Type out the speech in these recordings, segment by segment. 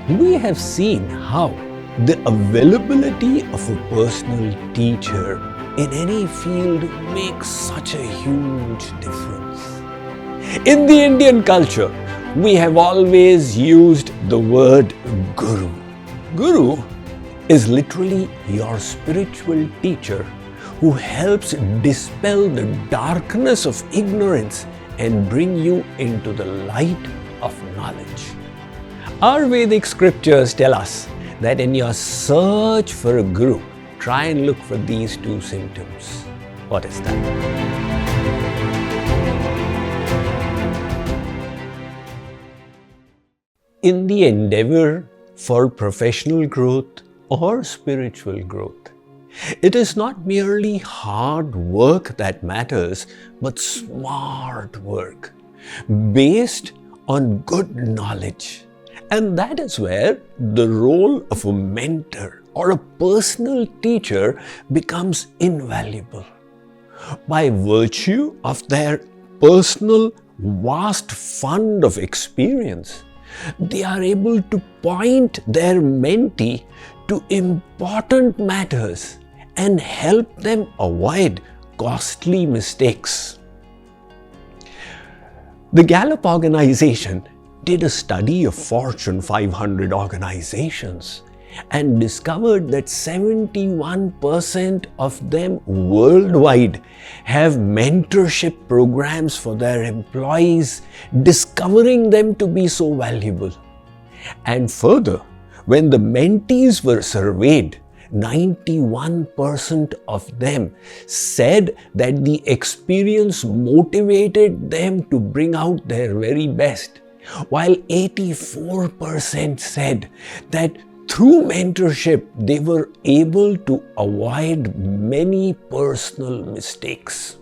We have seen how the availability of a personal teacher in any field makes such a huge difference. In the Indian culture, we have always used the word Guru. Guru is literally your spiritual teacher who helps dispel the darkness of ignorance and bring you into the light of knowledge. Our Vedic scriptures tell us that in your search for a guru, try and look for these two symptoms. What is that? In the endeavor for professional growth or spiritual growth, it is not merely hard work that matters, but smart work based on good knowledge. And that is where the role of a mentor or a personal teacher becomes invaluable. By virtue of their personal vast fund of experience, they are able to point their mentee to important matters and help them avoid costly mistakes. The Gallup organization did a study of Fortune 500 organizations and discovered that 71% of them worldwide have mentorship programs for their employees, discovering them to be so valuable. And further, when the mentees were surveyed, 91% of them said that the experience motivated them to bring out their very best, while 84% said that through mentorship, they were able to avoid many personal mistakes.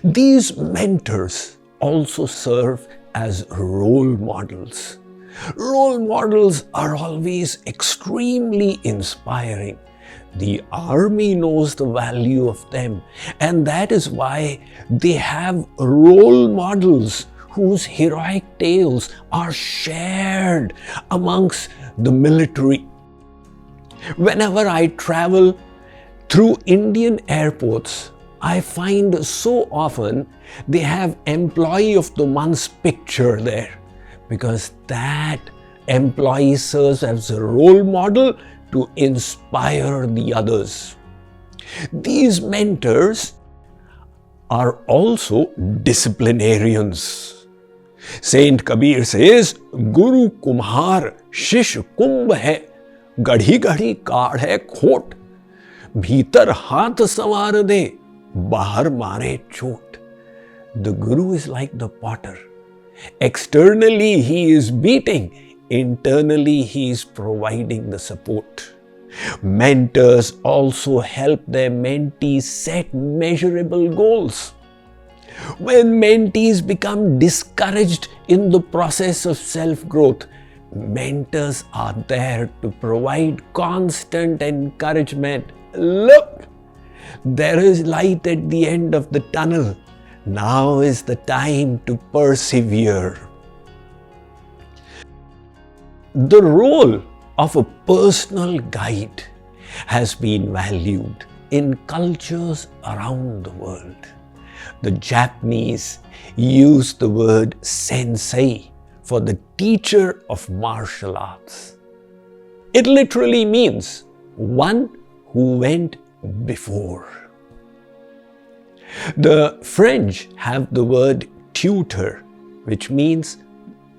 These mentors also serve as role models. Role models are always extremely inspiring. The army knows the value of them, and that is why they have role models whose heroic tales are shared amongst the military. Whenever I travel through Indian airports, I find so often they have Employee of the Month's picture there, because that employee serves as a role model to inspire the others. These mentors are also disciplinarians. Saint Kabir says, Guru Kumhar Shish Kumbh hai, Gadhi Gadhi Kaad hai Khot, Bhitar Haath Sawar de, Bahar Mare Chot. The Guru is like the potter. Externally he is beating, internally he is providing the support. Mentors also help their mentees set measurable goals. When mentees become discouraged in the process of self-growth, mentors are there to provide constant encouragement. Look, there is light at the end of the tunnel. Now is the time to persevere. The role of a personal guide has been valued in cultures around the world. The Japanese use the word sensei for the teacher of martial arts. It literally means one who went before. The French have the word tutor, which means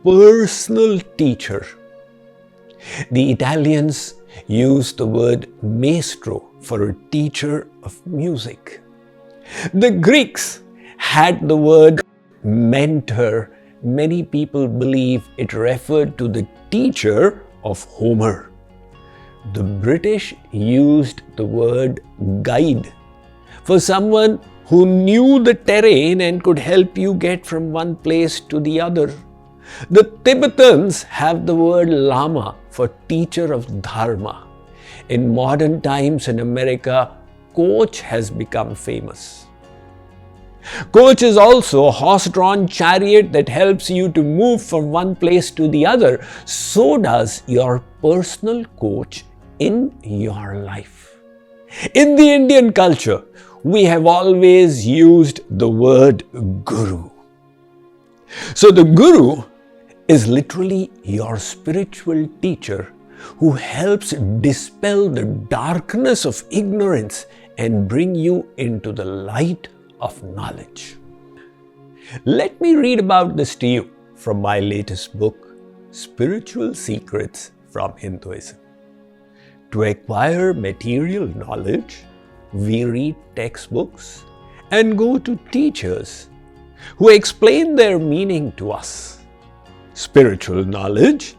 personal teacher. The Italians use the word maestro for a teacher of music. The Greeks had the word mentor. Many people believe it referred to the teacher of Homer. The British used the word guide for someone who knew the terrain and could help you get from one place to the other. The Tibetans have the word lama for teacher of dharma. In modern times in America, coach has become famous. Coach is also a horse-drawn chariot that helps you to move from one place to the other. So does your personal coach in your life. In the Indian culture, we have always used the word guru. So the guru is literally your spiritual teacher who helps dispel the darkness of ignorance and bring you into the light of knowledge. Let me read about this to you from my latest book, Spiritual Secrets from Hinduism. To acquire material knowledge, we read textbooks and go to teachers who explain their meaning to us. Spiritual knowledge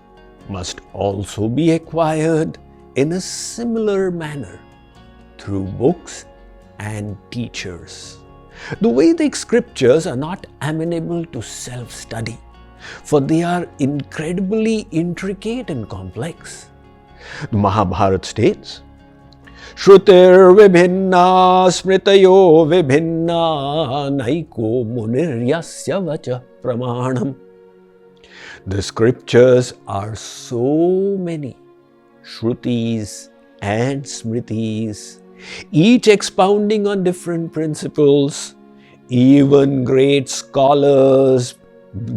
must also be acquired in a similar manner through books and teachers. The Vedic scriptures are not amenable to self-study, for they are incredibly intricate and complex. The Mahabharata states, Shrutir vibhinna smritayo vibhinna naiko muniryasya vacha pramanam. The scriptures are so many, Shrutis and Smritis, each expounding on different principles. Even great scholars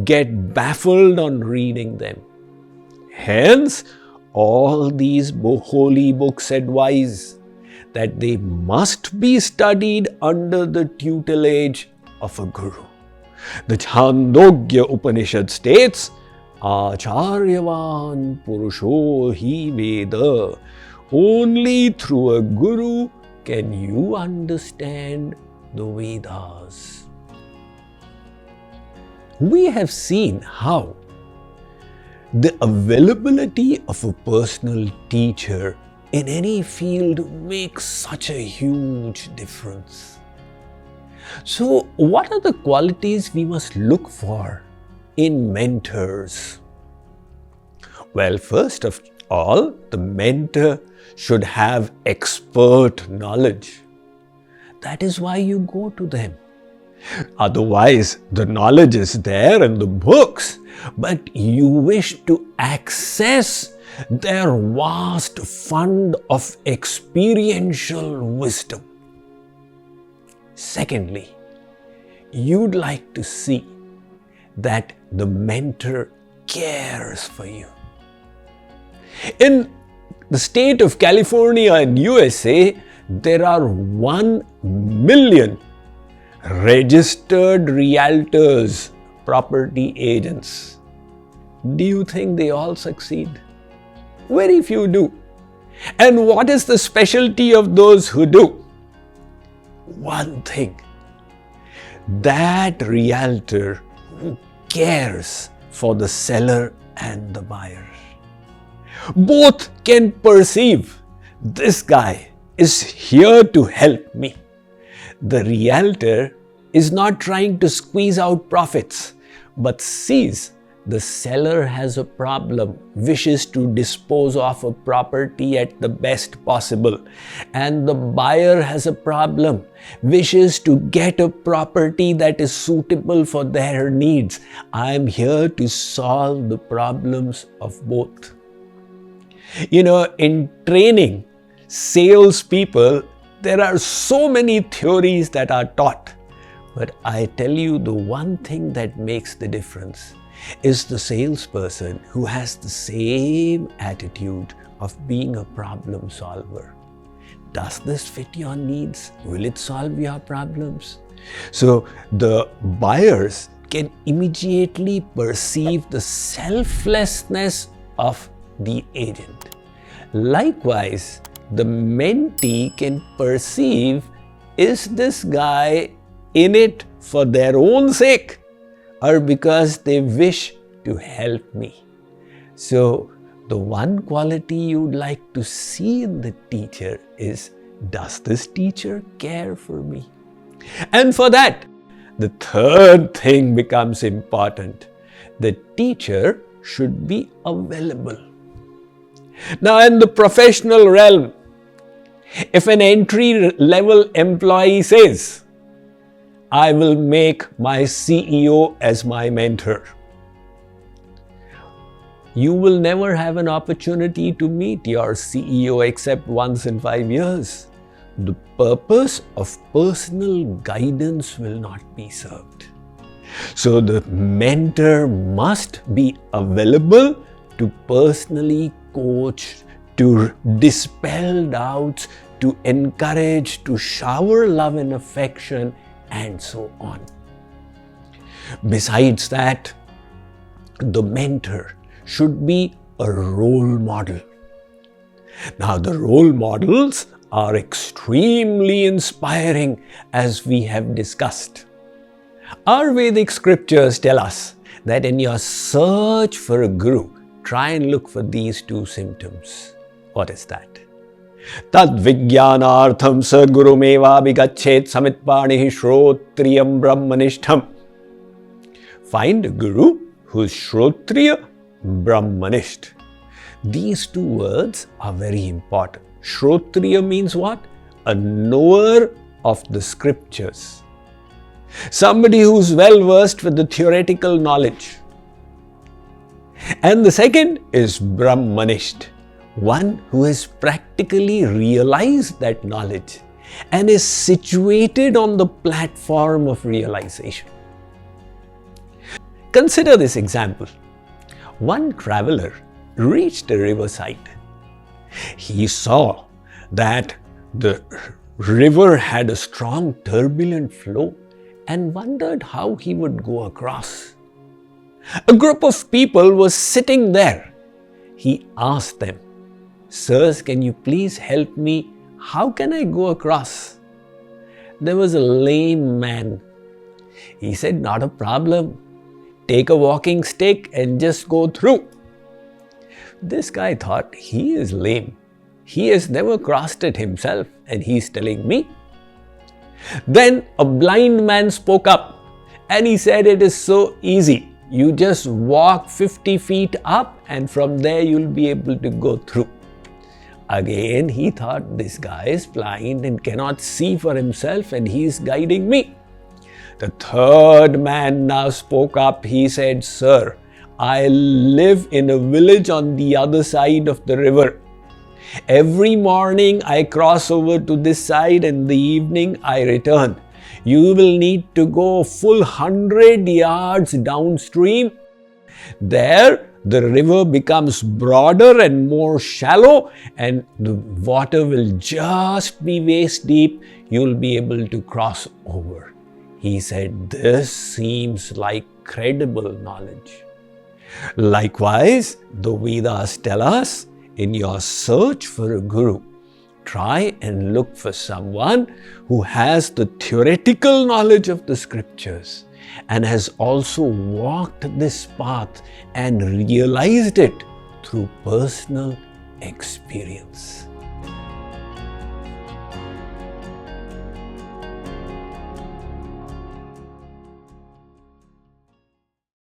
get baffled on reading them. Hence, all these holy books advise that they must be studied under the tutelage of a guru. The Chandogya Upanishad states, Acharyavan Purusho hi Veda. Only through a guru can you understand the Vedas. We have seen how the availability of a personal teacher in any field makes such a huge difference. So, what are the qualities we must look for in mentors? Well, first of all, the mentor should have expert knowledge. That is why you go to them. Otherwise, the knowledge is there in the books, but you wish to access their vast fund of experiential wisdom. Secondly, you'd like to see that the mentor cares for you. In the state of California and USA, there are 1 million registered realtors, property agents. Do you think they all succeed? Very few do. And what is the specialty of those who do? One thing. That realtor who cares for the seller and the buyer. Both can perceive this guy is here to help me. The realtor is not trying to squeeze out profits, but sees the seller has a problem, wishes to dispose of a property at the best possible, and the buyer has a problem, wishes to get a property that is suitable for their needs. I am here to solve the problems of both. You know, in training salespeople, there are so many theories that are taught, but I tell you, the one thing that makes the difference is the salesperson who has the same attitude of being a problem solver. Does this fit your needs? Will it solve your problems? So the buyers can immediately perceive the selflessness of the agent. Likewise, the mentee can perceive, is this guy in it for their own sake or because they wish to help me? So, the one quality you'd like to see in the teacher is, does this teacher care for me? And for that, the third thing becomes important. The teacher should be available. Now, in the professional realm, if an entry-level employee says, I will make my CEO as my mentor. You will never have an opportunity to meet your CEO except once in 5 years. The purpose of personal guidance will not be served. So the mentor must be available to personally coach, to dispel doubts, to encourage, to shower love and affection, and so on. Besides that, the mentor should be a role model. Now, the role models are extremely inspiring, as we have discussed. Our Vedic scriptures tell us that in your search for a guru, try and look for these two symptoms. What is that? Tad vijnanartham sadguru meva vigachet samitpanihi shrotriyam brahmanishtham. Find a guru who is shrotriya, brahmanisht. These two words are very important. Shrotriya means what? A knower of the scriptures. Somebody who's well versed with the theoretical knowledge. And the second is brahmanisht, one who has practically realized that knowledge and is situated on the platform of realization. Consider this example. One traveler reached a riverside. He saw that the river had a strong turbulent flow and wondered how he would go across. A group of people was sitting there. He asked them, "Sirs, can you please help me? How can I go across?" There was a lame man. He said, "Not a problem. Take a walking stick and just go through." This guy thought, he is lame. He has never crossed it himself and he's telling me. Then a blind man spoke up and he said, "It is so easy. You just walk 50 feet up and from there you'll be able to go through." Again, he thought, this guy is blind and cannot see for himself and he is guiding me. The third man now spoke up. He said, "Sir, I live in a village on the other side of the river. Every morning I cross over to this side and in the evening I return. You will need to go full 100 yards downstream. There the river becomes broader and more shallow and the water will just be waist deep. You'll be able to cross over." He said, "This seems like credible knowledge." Likewise, the Vedas tell us, in your search for a guru, try and look for someone who has the theoretical knowledge of the scriptures and has also walked this path and realized it through personal experience.